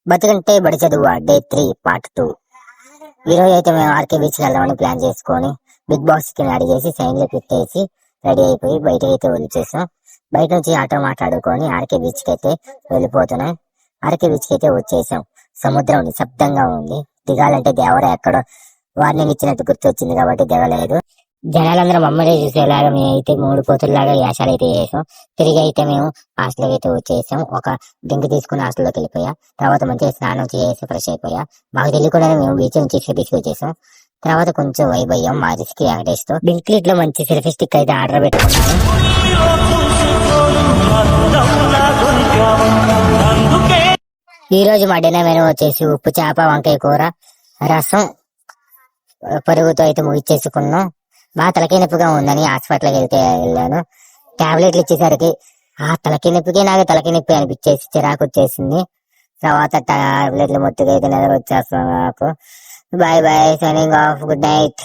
బతుకంటే బడి చదువు day 3 part 2. ఈ రోజు అయితే మేము ఆర్కే బీచ్ కి వెళ్దామని ప్లాన్ చేసుకొని బిగ్ బాస్ కి అడిగేసి సైన్లు పెట్టేసి రెడీ అయిపోయి బయట అయితే వచ్చేసాం. బయట నుంచి ఆటో మాట్లాడుకొని ఆర్కే బీచ్ కి అయితే వెళ్ళిపోతున్నాం. ఆర్కే బీచ్ కి అయితే వచ్చేసాం. సముద్రం నిశ్శబ్దంగా ఉంది. దిగాలంటే దేవర ఎక్కడో వార్నింగ్ ఇచ్చినట్టు గుర్తొచ్చింది కాబట్టి దిగలేదు. జనాలందరూ మమ్మల్ని చూసేలాగా మేము అయితే 3 కోతుల్లాగా యాశాలు అయితే చేసాం. తిరిగి అయితే మేము హాస్టల్కి అయితే వచ్చేసాం. ఒక డ్రింక్ తీసుకుని హాస్టల్లోకి వెళ్ళిపోయా. తర్వాత మంచిగా స్నానం చేసి ఫ్రెష్ అయిపోయా. మాకు తెలియకుండా మేము బీచ్ నుంచి సెల్ఫీ వచ్చేసాం. తర్వాత కొంచెం వైబ్ అయ్యాం మా రిస్క్ వెంకటేష్ తో. బింక్లీట్ లో మంచి సెల్ఫీ స్టిక్ అయితే ఆర్డర్ పెట్టుకున్నాను. ఈ రోజు మా డిన్నర్ మెనూ వచ్చేసి ఉప్పు చేప, వంకాయ కూర, రసం, పరుగుతో అయితే ముగిచ్చేసుకున్నాం. బాగా తలకాయ నొప్పిగా ఉందని హాస్పిటల్కి వెళ్ళాను. టాబ్లెట్లు ఇచ్చేసరికి ఆ తలకాయ నొప్పికి నాకు తలకాయ నొప్పి అనిపించేసి చిరాకు వచ్చేసింది. తర్వాత టాబ్లెట్లు మొత్తుగా అయితే నిద్ర వచ్చేస్తున్నాను నాకు. Bye bye, signing off, good night.